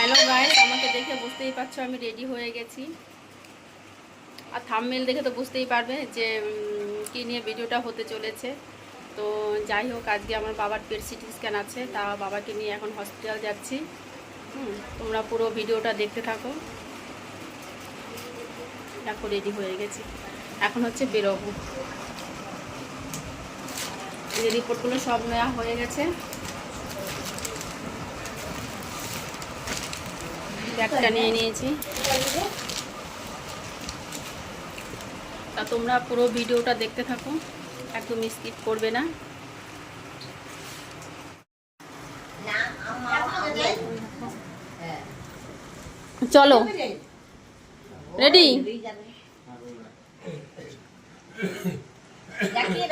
Hello guys, আমাকে দেখে বুঝতেই পারছো আমি রেডি হয়ে গেছি। আর থাম্বনেল দেখে তো বুঝতেই পারবে যে কী নিয়ে ভিডিওটা হতে চলেছে। তো যাই হোক, আজকে আমার বাবার পেট সিটি স্ক্যান আছে, তা বাবাকে নিয়ে এখন হসপিটাল যাচ্ছি। তোমরা পুরো ভিডিওটা দেখতে থাকো। দেখো রেডি হয়ে গেছি, এখন হচ্ছে বেরোবো। এই রিপোর্টগুলো সব নেওয়া হয়ে গেছে, ব্যাগটা নিয়ে নিয়েছি। তা তোমরা পুরো ভিডিওটা দেখতে থাকো, একদম স্কিপ করবে না। চলো রেডি।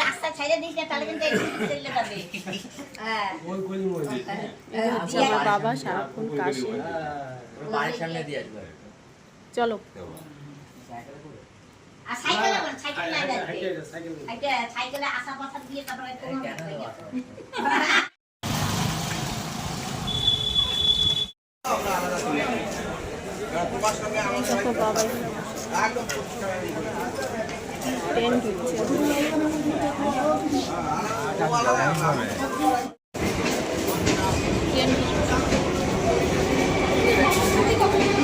রাস্তা ছেড়ে দিস না, তাহলে কিন্তু আমার বাবা সারাক্ষণ কাশি। চলো সাইকেলে আসা বসা দিয়ে তারপরে বাবা ট্রেন ঢুকছে।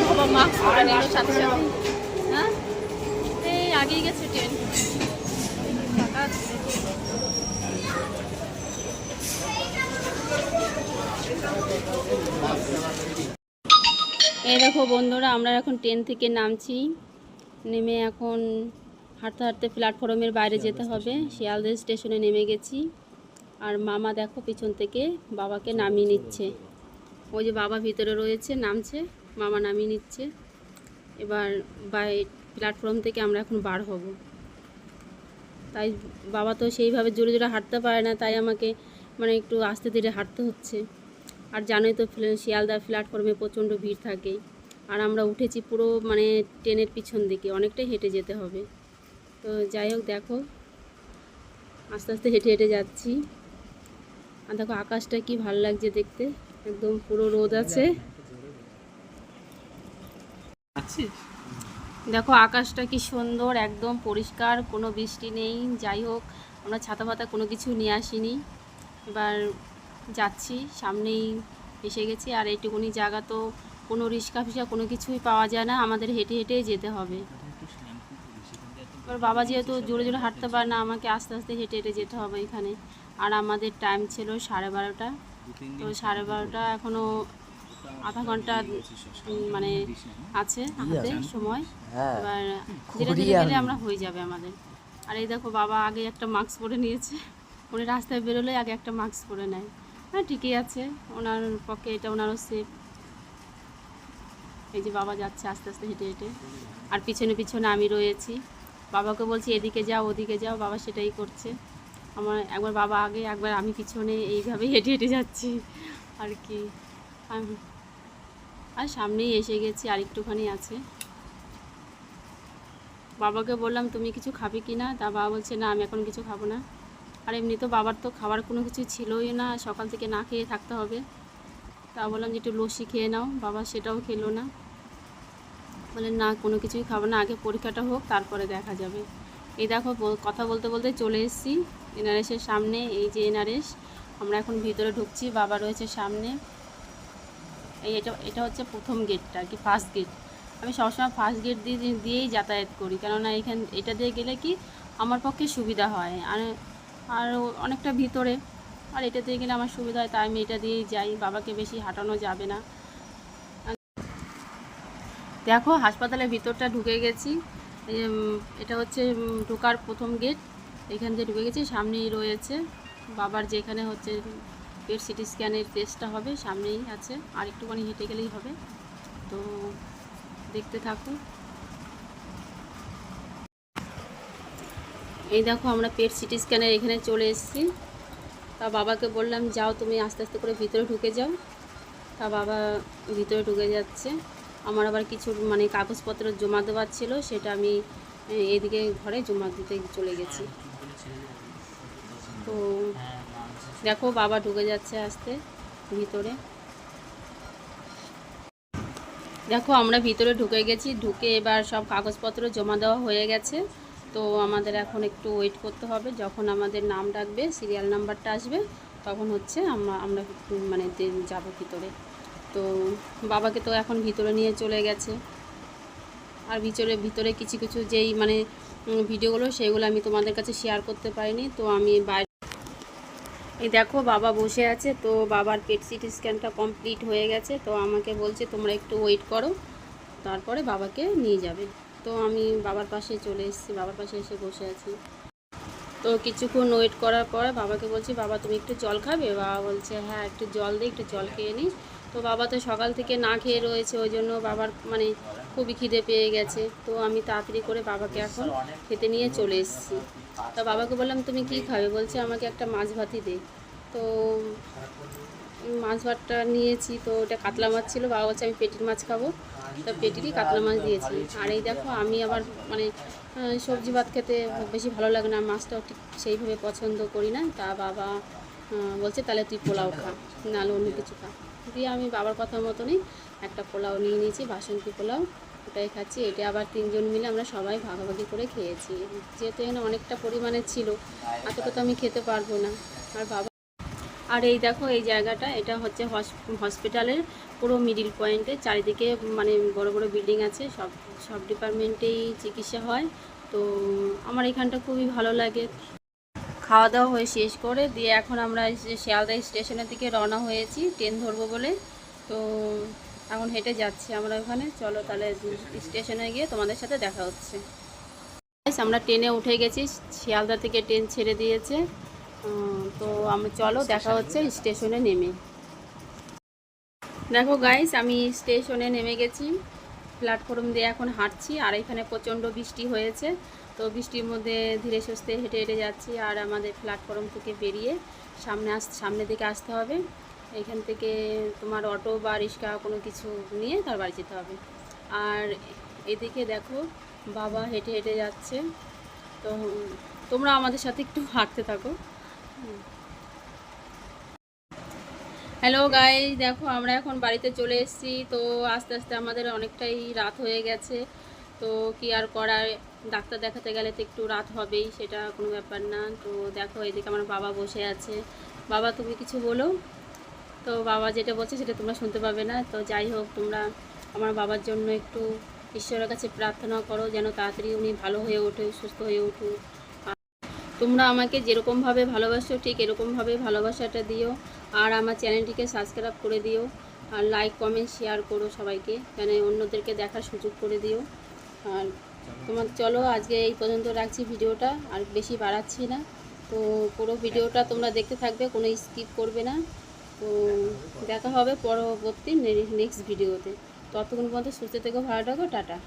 বাবা মাস্ক পরে নিল সাথে সাথে। হ্যাঁ, এই আগেই গেছে ট্রেন। এই দেখো বন্ধুরা, আমরা এখন ট্রেন থেকে নামছি। নেমে এখন হাঁটতে হাঁটতে প্ল্যাটফর্মের বাইরে যেতে হবে। শিয়ালদহ স্টেশনে নেমে গেছি। আর মামা দেখো পিছন থেকে বাবাকে নামিয়ে নিচ্ছে। ওই যে বাবা ভিতরে রয়েছে, নামছে, মামা নামিয়ে নিচ্ছে। এবার বাই প্ল্যাটফর্ম থেকে আমরা এখন বার হব। তাই বাবা তো সেইভাবে জোরে জোরে হাঁটতে পারে না, তাই আমাকে মানে একটু আস্তে ধীরে হাঁটতে হচ্ছে। আর জানোই তো শিয়ালদহ প্ল্যাটফর্মে প্রচণ্ড ভিড় থাকে। আর আমরা উঠেছি পুরো মানে ট্রেনের পিছন দিকে, অনেকটাই হেঁটে যেতে হবে। তো যাই হোক, দেখো আস্তে আস্তে হেঁটে হেঁটে যাচ্ছি। আর দেখো আকাশটা কি ভালো লাগছে দেখতে, একদম পুরো রোদ আছে। দেখো আকাশটা কি সুন্দর, একদম পরিষ্কার, কোনো বৃষ্টি নেই। যাই হোক, আমরা ছাতা পাতা কোনো কিছু নিয়ে আসিনি। এবার যাচ্ছি, সামনেই এসে গেছি। আর এইটুকুনি জায়গা তো কোনো রিক্সা ফিক্সা কোনো কিছুই পাওয়া যায় না, আমাদের হেঁটে হেঁটেই যেতে হবে। এবার বাবা যেহেতু জোরে জোরে হাঁটতে পারে না, আমাকে আস্তে আস্তে হেঁটে হেঁটে যেতে হবে এখানে। আর আমাদের টাইম ছিল 12:30। তো 12:30 এখনও আধা ঘন্টা মানে আছে হাতে সময়। এবার ধীরে ধীরে গেলে আমরা হয়ে যাবে আমাদের। আর এই দেখো বাবা আগে একটা মাস্ক পরে নিয়েছে, উনি রাস্তায় বেরোলে আগে একটা মাস্ক পরে নেয়। হ্যাঁ ঠিকই আছে, ওনার পক্ষে এটা ওনারও সেফ। এই যে বাবা যাচ্ছে আস্তে আস্তে হেঁটে হেঁটে, আর পিছনে পিছনে আমি রয়েছি। বাবাকে বলছি এদিকে যাও ওদিকে যাও, বাবা সেটাই করছে। আমার একবার বাবা আগে একবার আমি পিছনে, এইভাবেই হেঁটে হেঁটে যাচ্ছি আর কি। আর সামনেই এসে গেছি, আর একটুখানি আছে। বাবাকে বললাম তুমি কিছু খাবে কি না, তা বাবা বলছে না আমি এখন কিছু খাবো না। আর এমনি তো বাবার তো খাবার কোনো কিছু ছিলই না, সকাল থেকে না খেয়ে থাকতে হবে। তা বললাম যে একটু লস্যি খেয়ে নাও, বাবা সেটাও খেলো না, বলে না কোনো কিছুই খাবো না, আগে পরীক্ষাটা হোক তারপরে দেখা যাবে। এই দেখো কথা বলতে বলতে চলে এসেছি এনআরএসের সামনে। এই যে এনআরএস, আমরা এখন ভিতরে ঢুকছি, বাবা রয়েছে সামনে। এটা হচ্ছে প্রথম গেটটা আর কি, ফার্স্ট গেট। আমি সবসময় ফার্স্ট গেট দিয়েই যাতায়াত করি, কেননা এটা দিয়ে গেলে কি আমার পক্ষে সুবিধা হয়। আর অনেকটা ভিতরে, আর এটা দিয়ে গেলে আমার সুবিধা হয়, তাই আমি এটা দিয়েই যাই। বাবাকে বেশি হাঁটানো যাবে না। দেখো হাসপাতালের ভিতরটা ঢুকে গেছি। এটা হচ্ছে ঢোকার প্রথম গেট, এখান দিয়ে ঢুকে গেছি। সামনেই রয়েছে বাবার যেখানে হচ্ছে পেট সিটি স্ক্যানের টেস্টটা হবে, সামনেই আছে, আর একটুখানি হেঁটে গেলেই হবে। তো দেখতে থাকুন। এই দেখো আমরা পেট সিটি স্ক্যানের এখানে চলে এসেছি। তা বাবাকে বললাম যাও তুমি আস্তে আস্তে করে ভিতরে ঢুকে যাও। তা বাবা ভিতরে ঢুকে যাচ্ছে। আমার আবার কিছু মানে কাগজপত্র জমা দেওয়ার ছিল, সেটা আমি এদিকে ঘরে জমা দিতে চলে গেছি। তো দেখো বাবা ঢুকে যাচ্ছে আস্তে ভিতরে। দেখো আমরা ভিতরে ঢুকে গেছি, ঢুকে এবার সব কাগজপত্র জমা দেওয়া হয়ে গেছে। তো আমাদের এখন একটু ওয়েট করতে হবে, যখন আমাদের নাম ডাকবে, সিরিয়াল নাম্বারটা আসবে, তখন হচ্ছে আমরা মানে যাব ভিতরে। তো বাবাকে তো এখন ভিতরে নিয়ে চলে গেছে। আর ভিতরে কিছু কিছু যেই মানে ভিডিওগুলো, সেগুলো আমি তোমাদের কাছে শেয়ার করতে পারিনি। তো আমি বাইরে, এই দেখো বাবা বসে আছে। তো বাবার পেট সিটি স্ক্যানটা কমপ্লিট হয়ে গেছে। তো আমাকে বলছে তোমরা একটু ওয়েট করো, তারপরে বাবাকে নিয়ে যাবে। তো আমি বাবার পাশে চলে এসেছি, বাবার পাশে এসে বসে আছি। তো কিছুক্ষণ ওয়েট করার পরে বাবাকে বলছি, বাবা তুমি একটু জল খাবে? বাবা বলছে হ্যাঁ একটু জল দে, একটু জল খেয়ে নিই। তো বাবা তো সকাল থেকে না খেয়ে রয়েছে, ওই জন্য বাবার মানে খুবই খিদে পেয়ে গেছে। তো আমি তাড়াতাড়ি করে বাবাকে এখন খেতে নিয়ে চলে এসেছি। তো বাবাকে বললাম তুমি কি খাবে? বলছে আমাকে একটা মাছ ভাতই দে। তো মাছ ভাতটা নিয়েছি। তো ওটা কাতলা মাছ ছিল, বাবা বলছে আমি পেটির মাছ খাবো। তো পেটিরই কাতলা মাছ দিয়েছি। আর এই দেখো আমি আবার মানে সবজি ভাত খেতে বেশি ভালো লাগে না, মাছটাও ঠিক সেইভাবে পছন্দ করি না। তা বাবা বলছে তাহলে তুই পোলাও খা, নাহলে অন্য কিছু খা। দিয়ে আমি বাবার কথা মতনই একটা পোলাও নিয়ে নিয়েছি, বাসন্তী পোলাও, ওটাই খাচ্ছি। এটা আবার 3 জন মিলে আমরা সবাই ভাগাভাগি করে খেয়েছি, যেহেতু এখানে অনেকটা পরিমাণে ছিল, এতটা তো আমি খেতে পারবো না। আর বাবা, আর এই দেখো এই জায়গাটা, এটা হচ্ছে হসপিটালের পুরো মিডিল পয়েন্টে, চারিদিকে মানে বড় বড় বিল্ডিং আছে, সব সব ডিপার্টমেন্টেই চিকিৎসা হয়। তো আমার এখানটা খুবই ভালো লাগে। খাওয়া দাওয়া হয়ে শেষ করে দিয়ে এখন আমরা শিয়ালদা স্টেশনের দিকে রওনা হয়েছি ট্রেন ধরবো বলে। তো এখন হেঁটে যাচ্ছি আমরা ওখানে। চলো তাহলে স্টেশনে গিয়ে তোমাদের সাথে দেখা হচ্ছে। আমরা ট্রেনে উঠে গেছি, শিয়ালদা থেকে ট্রেন ছেড়ে দিয়েছে। তো আমরা চলো দেখা হচ্ছে স্টেশনে নেমে। দেখো গাইস আমি স্টেশনে নেমে গেছি, প্ল্যাটফর্ম দিয়ে এখন হাঁটছি। আর এখানে প্রচণ্ড বৃষ্টি হয়েছে, তো বৃষ্টির মধ্যে ধীরে সুস্থে হেঁটে হেঁটে যাচ্ছি। আর আমাদের প্ল্যাটফর্ম থেকে বেরিয়ে সামনের দিকে আসতে হবে। এখান থেকে তোমার অটো বা রিক্সা কোনো কিছু নিয়ে তার বাড়ি যেতে হবে। আর এদিকে দেখো বাবা হেঁটে হেঁটে যাচ্ছে। তো তোমরা আমাদের সাথে একটু হাঁটতে থাকো। হ্যালো গাইস, দেখো আমরা এখন বাড়িতে চলে এসেছি। তো আস্তে আস্তে আমাদের অনেকটাই রাত হয়ে গেছে। তো কি আর করার, ডাক্তার দেখাতে গেলে তো একটু রাত হবেই, সেটা কোনো ব্যাপার না। তো দেখো এদিকে আমার বাবা বসে আছে। বাবা তুমি কিছু বলো। তো বাবা যেটা বলছে সেটা তোমরা শুনতে পাবে না। তো যাই হোক, তোমরা আমার বাবার জন্য একটু ঈশ্বরের কাছে প্রার্থনা করো, যেন তাড়াতাড়ি উনি ভালো হয়ে ওঠে, সুস্থ হয়ে উঠুক। তোমরা আমাকে যেরকমভাবে ভালোবাসো ঠিক এরকমভাবে ভালোবাসাটা দিও। আর আমার চ্যানেলটিকে সাবস্ক্রাইব করে দিও, আর লাইক কমেন্ট শেয়ার করো সবাইকে, মানে অন্যদেরকে দেখার সুযোগ করে দিও। আর তোমার চলো আজকে এই পর্যন্ত রাখছি ভিডিওটা, আর বেশি বাড়াচ্ছি না। তো পুরো ভিডিওটা তোমরা দেখতে থাকবে, কোনো স্কিপ করবে না। তো দেখা হবে পরবর্তী নেক্সট ভিডিওতে। ততক্ষণ পর্যন্ত সুস্থ থেকো, ভালো থাকো, টাটা।